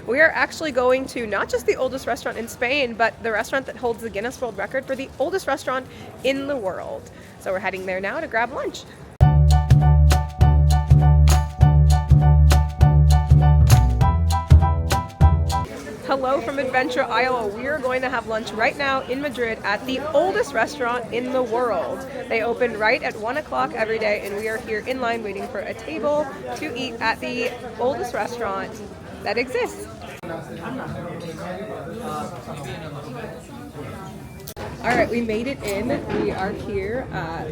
We are actually going to not just the oldest restaurant in Spain, but the restaurant that holds the Guinness World Record for the oldest restaurant in the world. So we're heading there now to grab lunch. Hello from Adventure, Iowa. We are going to have lunch right now in Madrid at the oldest restaurant in the world. They open right at 1 o'clock every day, and we are here in line waiting for a table to eat at the oldest restaurant that exists. Alright, we made it in. We are here at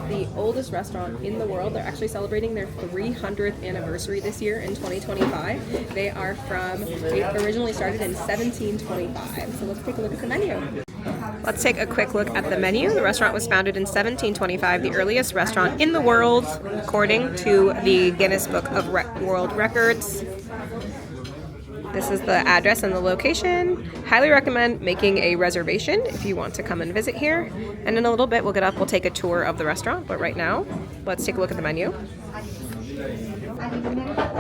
the oldest restaurant in the world. They're actually celebrating their 300th anniversary this year in 2025. They originally started in 1725. So let's take a look at the menu. Let's take a quick look at the menu. The restaurant was founded in 1725, the earliest restaurant in the world, according to the Guinness Book of World Records. This is the address and the location. Highly recommend making a reservation if you want to come and visit here. And in a little bit we'll take a tour of the restaurant, but right now, let's take a look at the menu.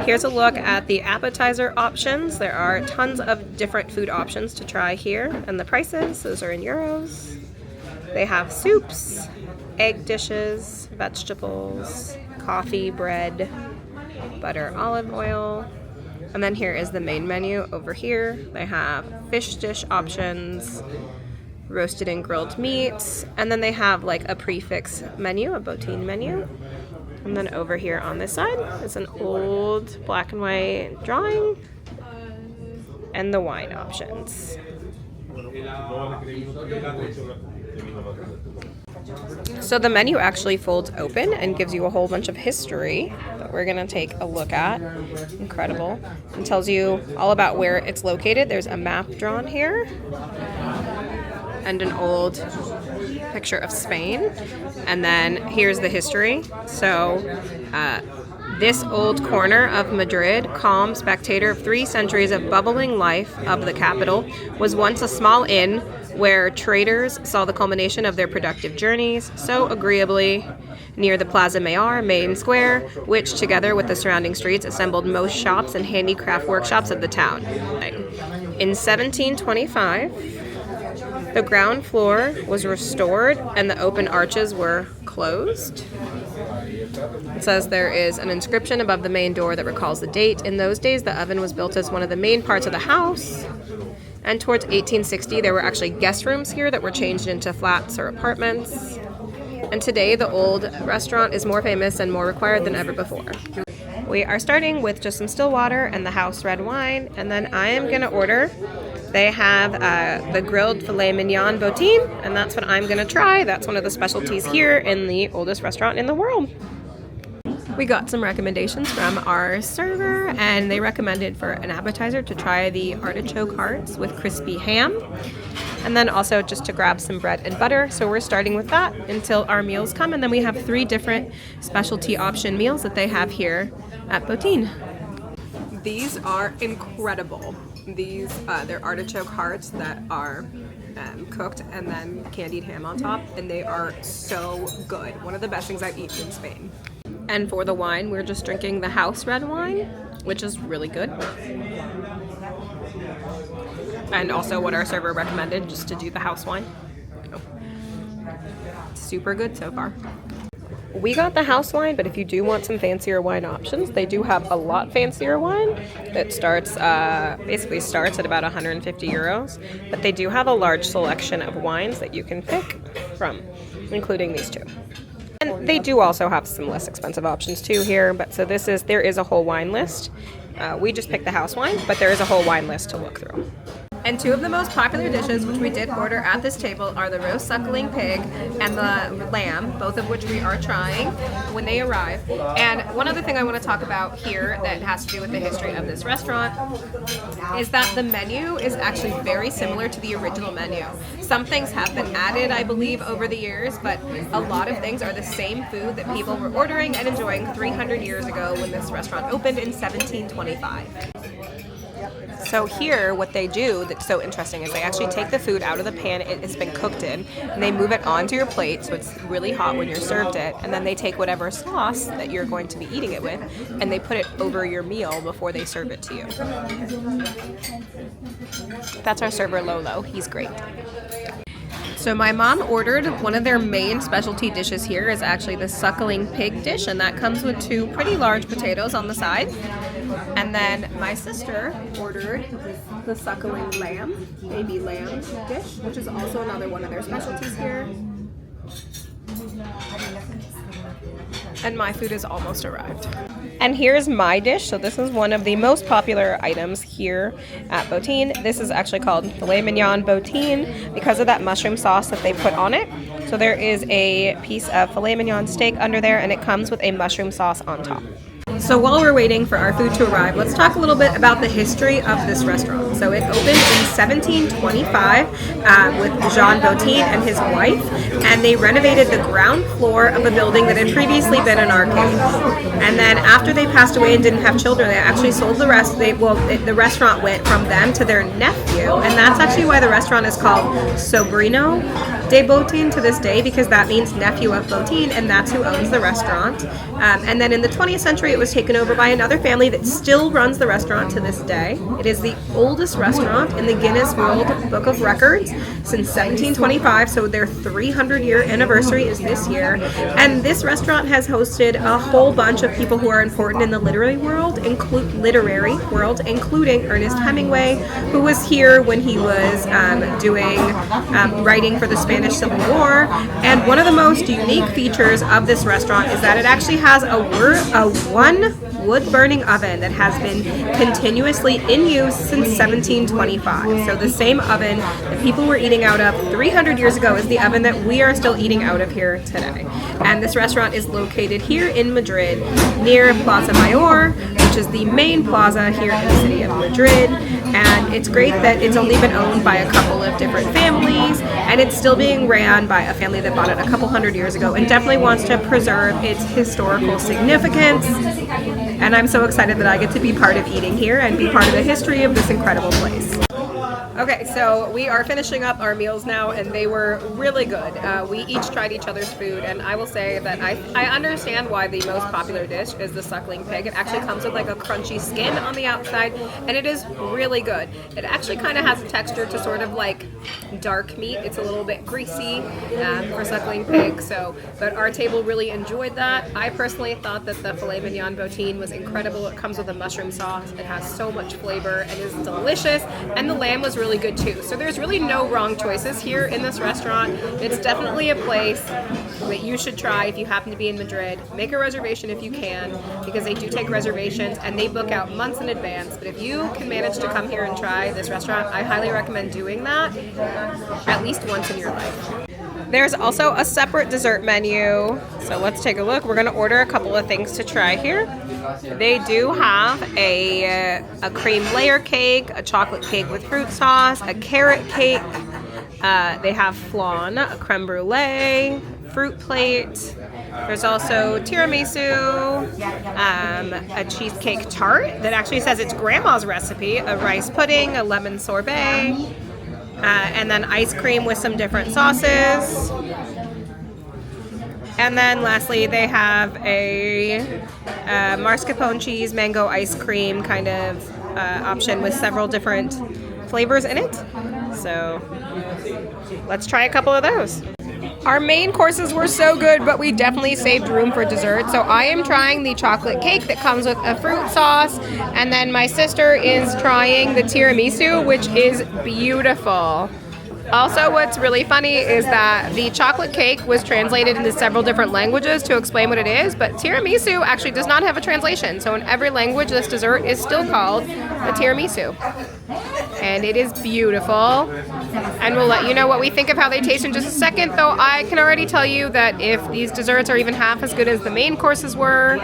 Here's a look at the appetizer options. There are tons of different food options to try here, and the prices, those are in euros. They have soups, egg dishes, vegetables, coffee, bread, butter, olive oil. And then here is the main menu. Over here they have fish dish options, roasted and grilled meats, and then they have like a prefix menu, a Botin menu. And then over here on this side is an old black and white drawing and the wine options. So the menu actually folds open and gives you a whole bunch of history that we're going to take a look at. Incredible. It tells you all about where it's located. There's a map drawn here and an old picture of Spain. And then here's the history. So this old corner of Madrid, calm spectator of 3 centuries of bubbling life of the capital, was once a small inn where traders saw the culmination of their productive journeys so agreeably near the Plaza Mayor, main square, which together with the surrounding streets assembled most shops and handicraft workshops of the town. In 1725, the ground floor was restored and the open arches were closed. It says there is an inscription above the main door that recalls the date. In those days, the oven was built as one of the main parts of the house. And towards 1860, there were actually guest rooms here that were changed into flats or apartments. And today, the old restaurant is more famous and more required than ever before. We are starting with just some still water and the house red wine, and then I am going to order. They have the grilled filet mignon Botin, and that's what I'm going to try. That's one of the specialties here in the oldest restaurant in the world. We got some recommendations from our server, and they recommended for an appetizer to try the artichoke hearts with crispy ham, and then also just to grab some bread and butter. So we're starting with that until our meals come, and then we have 3 different specialty option meals that they have here at Botin. These are incredible. These they're artichoke hearts that are cooked and then candied ham on top, and they are so good. One of the best things I've eaten in Spain. And for the wine, we're just drinking the house red wine, which is really good. And also what our server recommended, just to do the house wine. Super good so far. We got the house wine, but if you do want some fancier wine options, they do have a lot fancier wine that basically starts at about 150 euros. But they do have a large selection of wines that you can pick from, including these 2. And they do also have some less expensive options too here, but so there is a whole wine list. We just picked the house wine, but there is a whole wine list to look through. And 2 of the most popular dishes, which we did order at this table, are the roast suckling pig and the lamb, both of which we are trying when they arrive. And one other thing I want to talk about here that has to do with the history of this restaurant is that the menu is actually very similar to the original menu. Some things have been added, I believe, over the years, but a lot of things are the same food that people were ordering and enjoying 300 years ago when this restaurant opened in 1725. So here, what they do that's so interesting is they actually take the food out of the pan it has been cooked in, and they move it onto your plate so it's really hot when you're served it, and then they take whatever sauce that you're going to be eating it with, and they put it over your meal before they serve it to you. That's our server Lolo. He's great. So my mom ordered one of their main specialty dishes here is actually the suckling pig dish, and that comes with 2 pretty large potatoes on the side. And then my sister ordered the suckling lamb, baby lamb dish, which is also another one of their specialties here. And my food has almost arrived. And here's my dish. So this is one of the most popular items here at Botin. This is actually called filet mignon Botin because of that mushroom sauce that they put on it. So there is a piece of filet mignon steak under there, and it comes with a mushroom sauce on top. So while we're waiting for our food to arrive, let's talk a little bit about the history of this restaurant. So it opened in 1725 with Jean Botin and his wife, and they renovated the ground floor of a building that had previously been an arcade. And then after they passed away and didn't have children, they actually sold the rest. The restaurant went from them to their nephew, and that's actually why the restaurant is called Sobrino de Botin to this day, because that means nephew of Botin, and that's who owns the restaurant. And then in the 20th century, it was taken over by another family that still runs the restaurant to this day. It is the oldest restaurant in the Guinness World Book of Records since 1725, so their 300-year anniversary is this year. And this restaurant has hosted a whole bunch of people who are important in the literary world, including Ernest Hemingway, who was here when he was writing for the Spanish Civil War. And one of the most unique features of this restaurant is that it actually has one wood-burning oven that has been continuously in use since 1725. So the same oven that people were eating out of 300 years ago is the oven that we are still eating out of here today. And this restaurant is located here in Madrid near Plaza Mayor, which is the main plaza here in the city of Madrid. And it's great that it's only been owned by a couple of different families, and it's still being ran by a family that bought it a couple hundred years ago and definitely wants to preserve its historical significance. And I'm so excited that I get to be part of eating here and be part of the history of this incredible place. Okay, so we are finishing up our meals now, and they were really good. We each tried each other's food, and I will say that I understand why the most popular dish is the suckling pig. It actually comes with like a crunchy skin on the outside, and it is really good. It actually kind of has a texture to sort of like dark meat. It's a little bit greasy for suckling pig, but our table really enjoyed that. I personally thought that the filet mignon Botin was incredible. It comes with a mushroom sauce. It has so much flavor and is delicious, and the lamb was really good too. So there's really no wrong choices here in this restaurant. It's definitely a place that you should try if you happen to be in Madrid. Make a reservation if you can, because they do take reservations and they book out months in advance. But if you can manage to come here and try this restaurant, I highly recommend doing that at least once in your life. There's also a separate dessert menu, so let's take a look. We're going to order a couple of things to try here. They do have a cream layer cake, a chocolate cake with fruit sauce, a carrot cake. They have flan, a creme brulee, fruit plate. There's also tiramisu, a cheesecake tart that actually says it's grandma's recipe, a rice pudding, a lemon sorbet, and then ice cream with some different sauces. And then lastly, they have a mascarpone cheese mango ice cream kind of option with several different flavors in it. So let's try a couple of those. Our main courses were so good, but we definitely saved room for dessert. So I am trying the chocolate cake that comes with a fruit sauce, and then my sister is trying the tiramisu, which is beautiful. Also, what's really funny is that the chocolate cake was translated into several different languages to explain what it is, but tiramisu actually does not have a translation. So in every language, this dessert is still called a tiramisu. And it is beautiful. And we'll let you know what we think of how they taste in just a second, though I can already tell you that if these desserts are even half as good as the main courses were,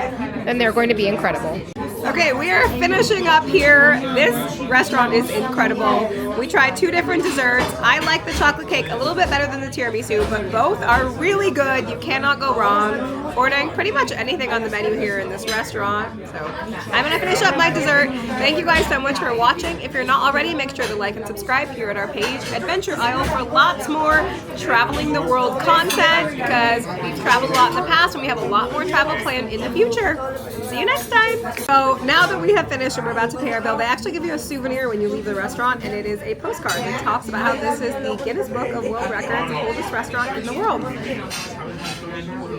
then they're going to be incredible. Okay, we are finishing up here. This restaurant is incredible. We tried 2 different desserts. I like the chocolate cake a little bit better than the tiramisu, but both are really good. You cannot go wrong ordering pretty much anything on the menu here in this restaurant. So I'm gonna finish up my dessert. Thank you guys so much for watching. If you're not already, make sure to like and subscribe here at our page, Adventure Isle, for lots more traveling the world content, because we've traveled a lot in the past and we have a lot more travel planned in the future. See you next time. So now that we have finished and we're about to pay our bill, they actually give you a souvenir when you leave the restaurant, and it is a postcard that talks about how this is the Guinness Book of World Records, oldest restaurant in the world.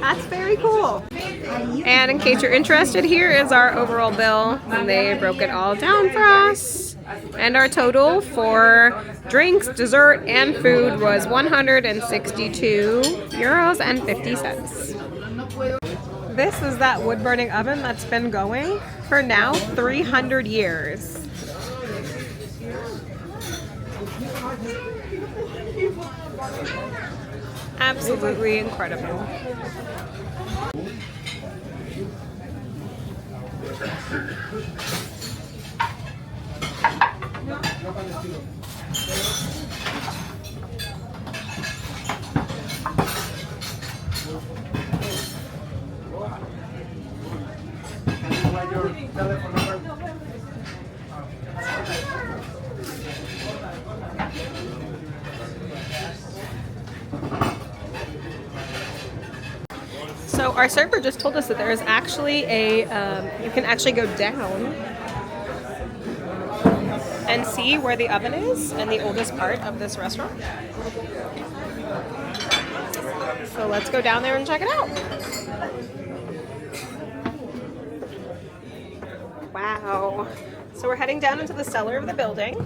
That's very cool. And in case you're interested, here is our overall bill, and they broke it all down for us. And our total for drinks, dessert, and food was €162.50. This is that wood-burning oven that's been going for now 300 years. Absolutely incredible. So our server just told us that there is actually a, you can actually go down and see where the oven is and the oldest part of this restaurant. So let's go down there and check it out. Wow. So we're heading down into the cellar of the building.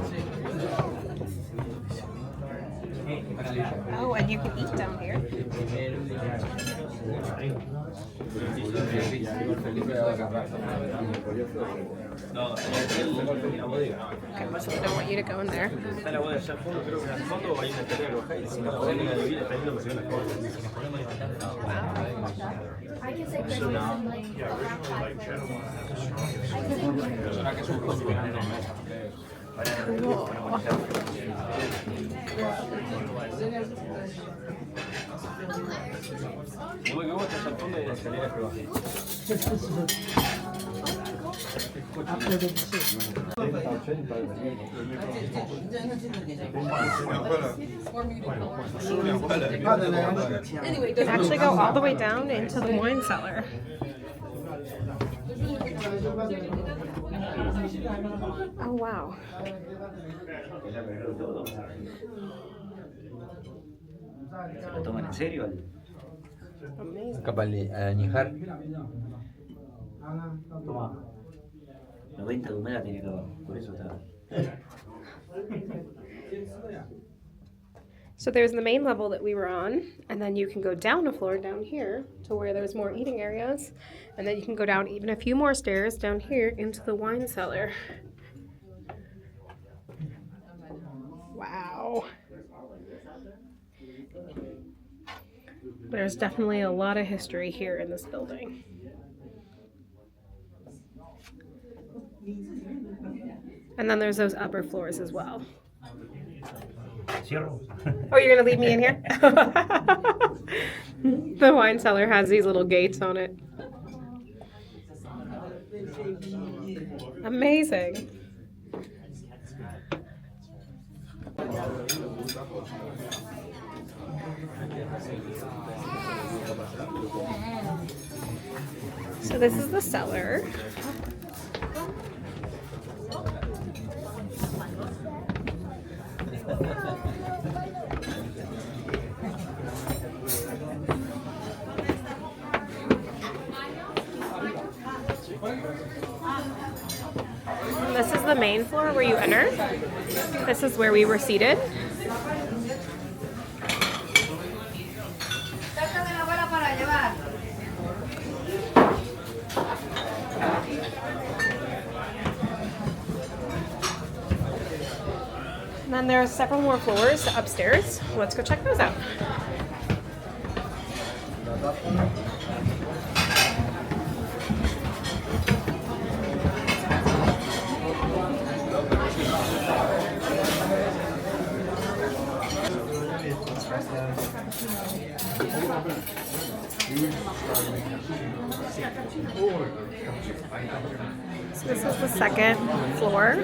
Oh, and you can eat down here. Okay, so they don't want you to go in there. Cool. You can actually go all the way down into the wine cellar. Oh, wow. ¿Se lo toman en serio? Amazing. Capaz de añejar. 90 de humedad tiene acá abajo, por eso está. So there's the main level that we were on, and then you can go down a floor down here to where there's more eating areas, and then you can go down even a few more stairs down here into the wine cellar. Wow. There's definitely a lot of history here in this building. And then there's those upper floors as well. Oh, you're gonna leave me in here? The wine cellar has these little gates on it. Amazing. So this is the cellar. And this is the main floor where you enter. This is where we were seated. And then there's several more floors upstairs. Let's go check those out. So this is the second floor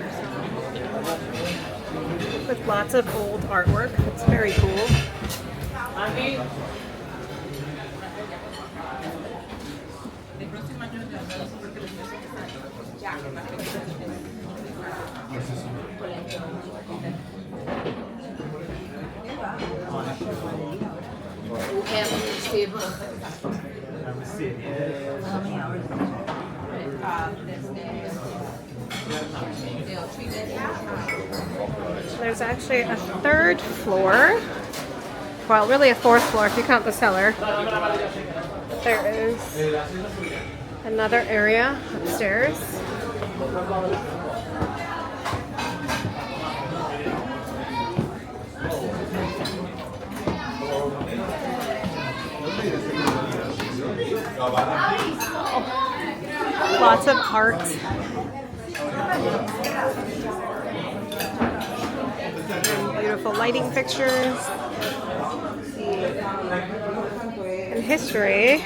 with lots of old artwork. It's very cool. There's actually a third floor. Well, really a fourth floor if you count the cellar. There is another area upstairs. Lots of art. And beautiful lighting fixtures. And history.